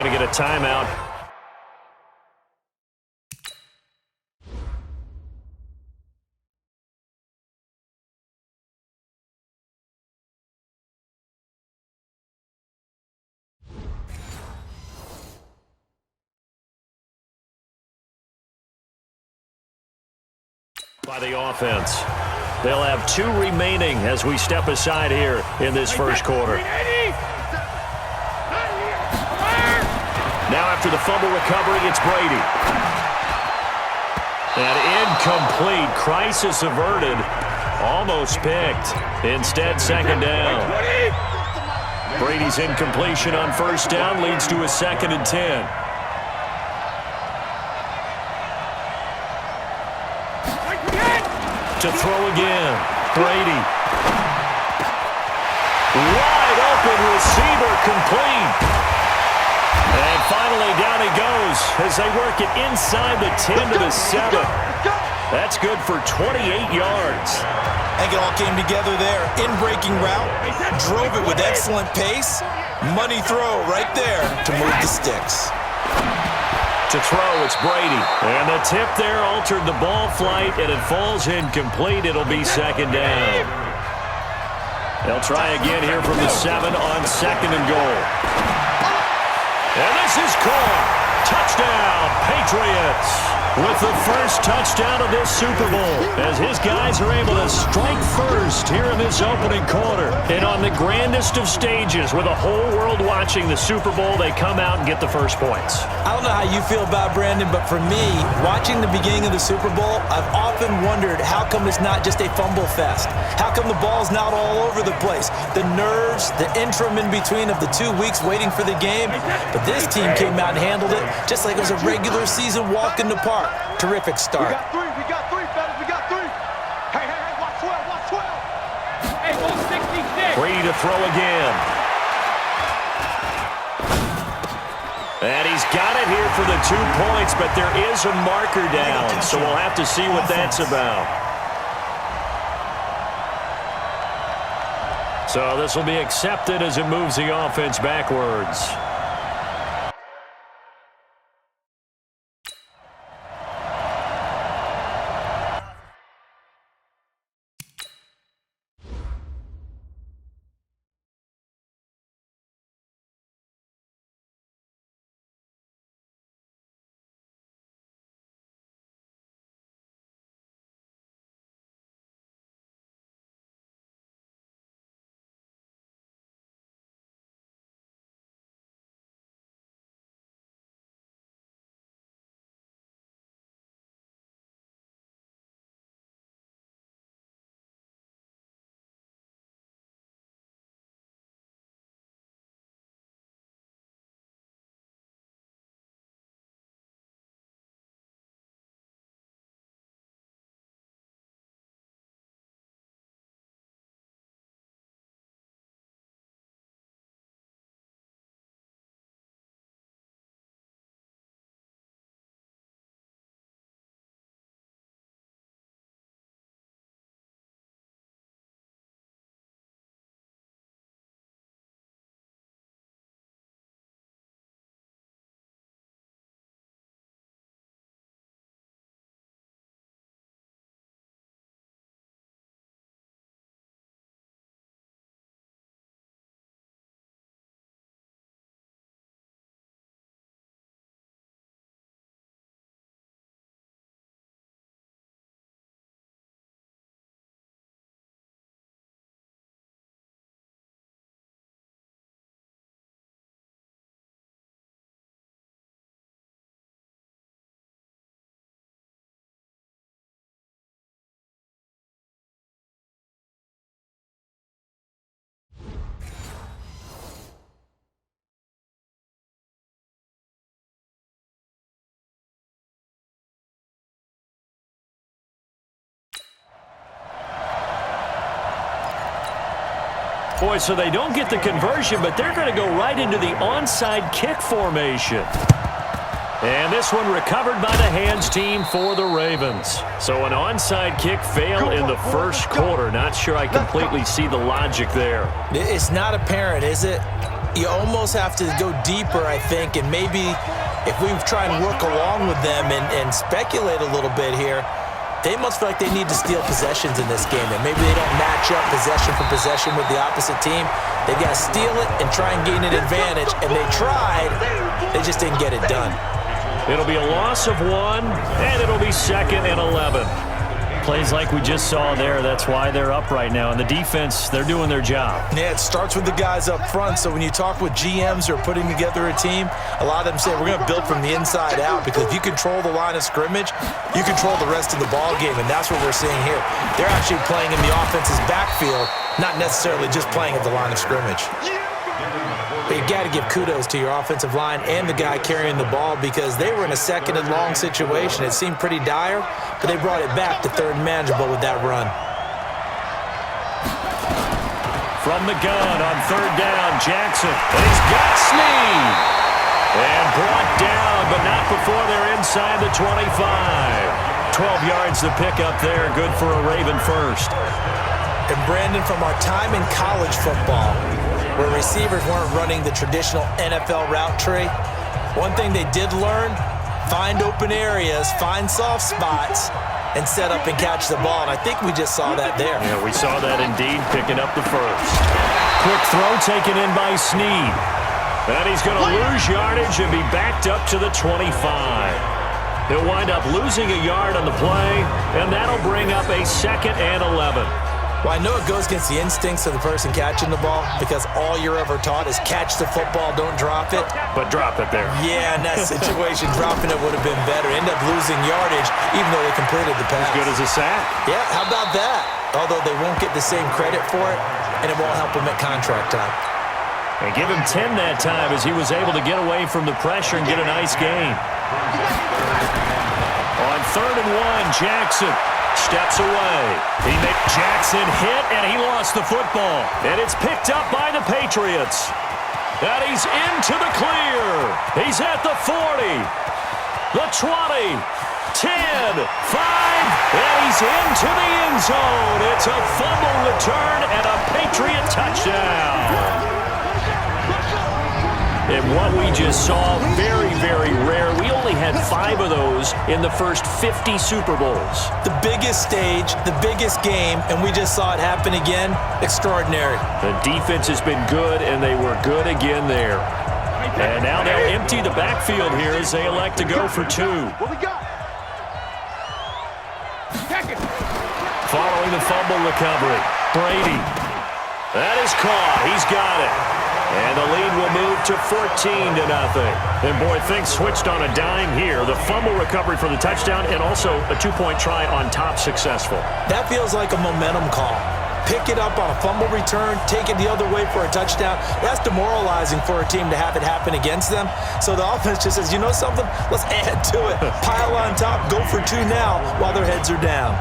Going to get a timeout. By the offense. They'll have 2 remaining as we step aside here in this first quarter. Now after the fumble recovery, it's Brady. And incomplete. Crisis averted. Almost picked. Instead, second down. Brady's incompletion on first down leads to a 2nd and 10. To throw again. Brady. Wide open receiver, complete. And finally down he goes as they work it inside the 10 to the 7. That's good for 28 yards. I think it all came together there. In-breaking route, drove it with excellent pace. Money throw right there to move the sticks. To throw, it's Brady. And the tip there altered the ball flight, and it falls incomplete. It'll be second down. They'll try again here from the 7 on 2nd and goal. And this is caught. Touchdown, Patriots. With the first touchdown of this Super Bowl, as his guys are able to strike first here in this opening quarter. And on the grandest of stages, with a whole world watching the Super Bowl, they come out and get the first points. I don't know how you feel about Brandon, but for me, watching the beginning of the Super Bowl, I've often wondered how come it's not just a fumble fest? How come the ball's not all over the place? The nerves, the interim in between of the 2 weeks waiting for the game. But this team came out and handled it just like it was a regular season walk in the park. Terrific start. We got 3, fellas, we got 3. Hey, watch 12. Hey, 166. Brady to throw again. And he's got it here for the 2 points, but there is a marker down, so we'll have to see what that's about. So this will be accepted as it moves the offense backwards. Boy, so they don't get the conversion, but they're going to go right into the onside kick formation. And this one recovered by the hands team for the Ravens. So an onside kick fail in the first quarter. Not sure I completely see the logic there. It's not apparent, is it? You almost have to go deeper, I think, and maybe if we try and work along with them and speculate a little bit here, they must feel like they need to steal possessions in this game, and maybe they don't match up possession for possession with the opposite team. They've got to steal it and try and gain an advantage, and they tried. They just didn't get it done. It'll be a loss of 1, and it'll be 2nd and 11. Plays like we just saw there, that's why they're up right now. And the defense, they're doing their job. Yeah, it starts with the guys up front. So when you talk with GMs who are putting together a team, a lot of them say we're going to build from the inside out, because if you control the line of scrimmage, you control the rest of the ball game, and that's what we're seeing here. They're actually playing in the offense's backfield, not necessarily just playing at the line of scrimmage. But you got to give kudos to your offensive line and the guy carrying the ball, because they were in a 2nd and long situation. It seemed pretty dire, but they brought it back to 3rd and manageable with that run. From the gun on 3rd down, Jackson. And he's got Snead. And brought down, but not before they're inside the 25. 12 yards to pick up there. Good for a Raven first. And Brandon, from our time in college football, where receivers weren't running the traditional NFL route tree, one thing they did learn, find open areas, find soft spots, and set up and catch the ball. And I think we just saw that there. Yeah, we saw that indeed, picking up the first. Quick throw taken in by Snead. And he's going to lose yardage and be backed up to the 25. He'll wind up losing a yard on the play, and that'll bring up a 2nd and 11. Well, I know it goes against the instincts of the person catching the ball, because all you're ever taught is catch the football, don't drop it. But drop it there. Yeah, in that situation, dropping it would have been better. End up losing yardage, even though they completed the pass. As good as a sack. Yeah, how about that? Although they won't get the same credit for it, and it won't help them at contract time. And give him 10 that time, as he was able to get away from the pressure and get a nice gain. On 3rd and 1, Jackson steps away. He made Jackson hit, and he lost the football. And it's picked up by the Patriots. And he's into the clear. He's at the 40, the 20, 10, 5, and he's into the end zone. It's a fumble return and a Patriot touchdown. And what we just saw, very, very rare. We only had 5 of those in the first 50 Super Bowls. The biggest stage, the biggest game, and we just saw it happen again. Extraordinary. The defense has been good, and they were good again there. And now they'll empty the backfield here as they elect to go for 2. What we got? Following the fumble recovery, Brady. That is caught. He's got it. And the lead will move to 14-0. And boy, things switched on a dime here. The fumble recovery for the touchdown, and also a 2-point try on top successful. That feels like a momentum call. Pick it up on a fumble return, take it the other way for a touchdown. That's demoralizing for a team to have it happen against them. So the offense just says, you know something? Let's add to it. Pile on top, go for 2 now while their heads are down.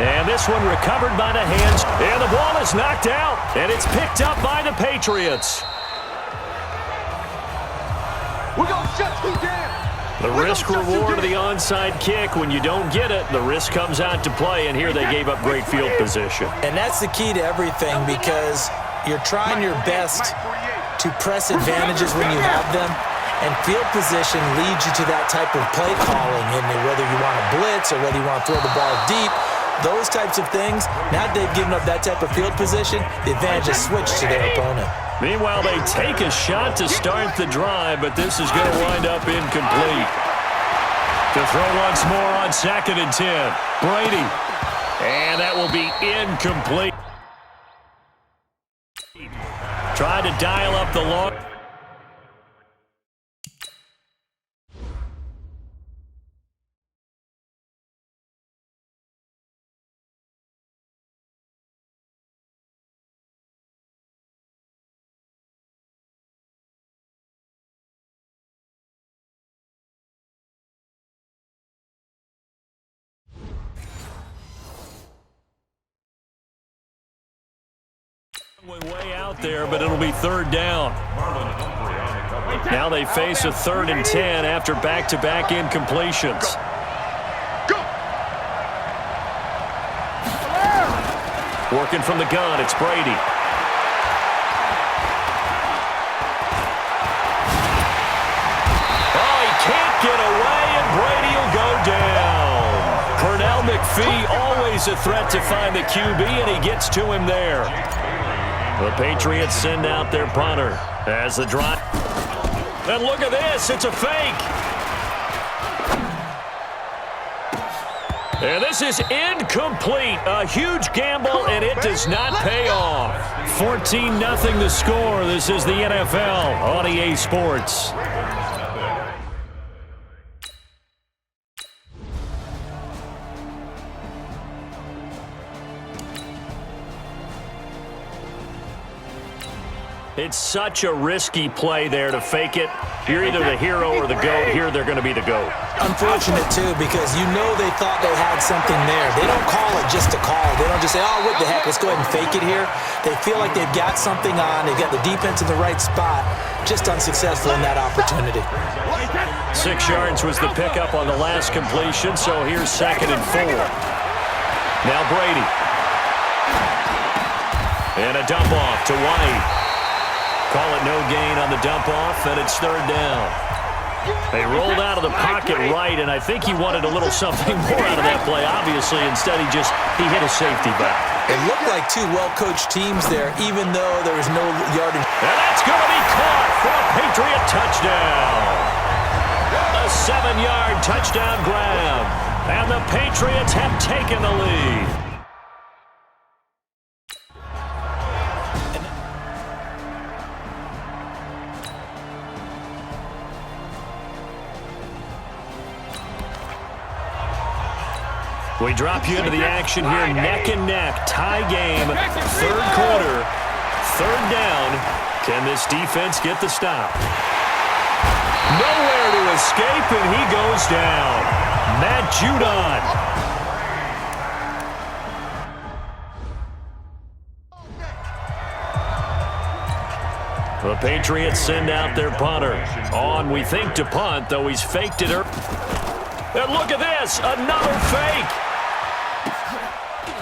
And this one recovered by the hands. And the ball is knocked out. And it's picked up by the Patriots. We're going to shut you down. The risk-reward of the onside kick. When you don't get it, the risk comes out to play. And here they gave up great field position. And that's the key to everything, because you're trying your best to press advantages when you have them. And field position leads you to that type of play calling. And whether you want to blitz or whether you want to throw the ball deep, those types of things, now that they've given up that type of field position, the advantage is switched to their opponent. Meanwhile, they take a shot to start the drive, but this is going to wind up incomplete. To throw once more on 2nd and 10. Brady. And that will be incomplete. Trying to dial up the long. Way out there, but it'll be 3rd down. Now they face a 3rd and 10 after back-to-back incompletions. Working from the gun, it's Brady. it away, and Brady will go down. Pernell McPhee, always a threat to find the QB, and he gets to him there. The Patriots send out their punter as the drive. And look at this. It's a fake. And this is incomplete. A huge gamble, and it does not pay off. 14-0 the score. This is the NFL on EA Sports. It's such a risky play there to fake it. You're either the hero or the GOAT. Here they're going to be the GOAT. Unfortunate, too, because you know they thought they had something there. They don't call it just to call. They don't just say, oh, what the heck, let's go ahead and fake it here. They feel like they've got something on. They've got the defense in the right spot. Just unsuccessful in that opportunity. 6 yards was the pickup on the last completion, so here's 2nd and 4. Now Brady. And a dump off to White. Call it no gain on the dump-off, and it's 3rd down. They rolled out of the pocket right, and I think he wanted a little something more out of that play, obviously. Instead, he hit a safety back. It looked like 2 well-coached teams there, even though there was no yardage. And that's going to be caught for a Patriot touchdown. A 7-yard touchdown grab, and the Patriots have taken the lead. We drop you into the action here, neck and neck, tie game, 3rd quarter, 3rd down. Can this defense get the stop? Nowhere to escape, and he goes down. Matt Judon. The Patriots send out their punter. On, we think, to punt, though he's faked it. And look at this, another fake.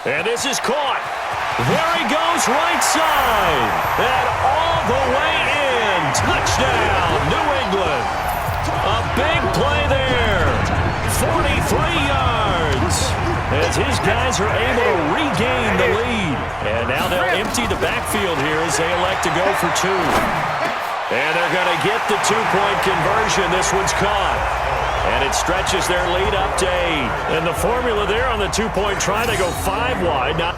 And this is caught. There he goes, right side. And all the way in. Touchdown, New England. A big play there. 43 yards. As his guys are able to regain the lead. And now they'll empty the backfield here as they elect to go for 2. And they're going to get the 2-point conversion. This one's caught. And it stretches their lead up to 8. And the formula there on the 2-point try, they go 5 wide. Now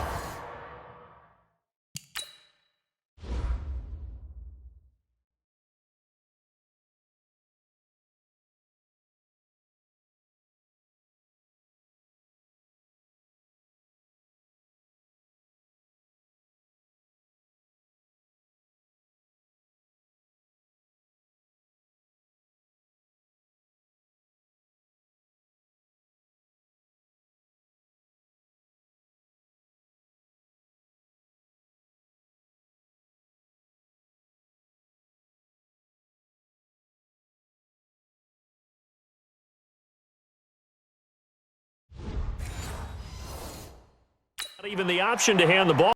not even the option to hand the ball.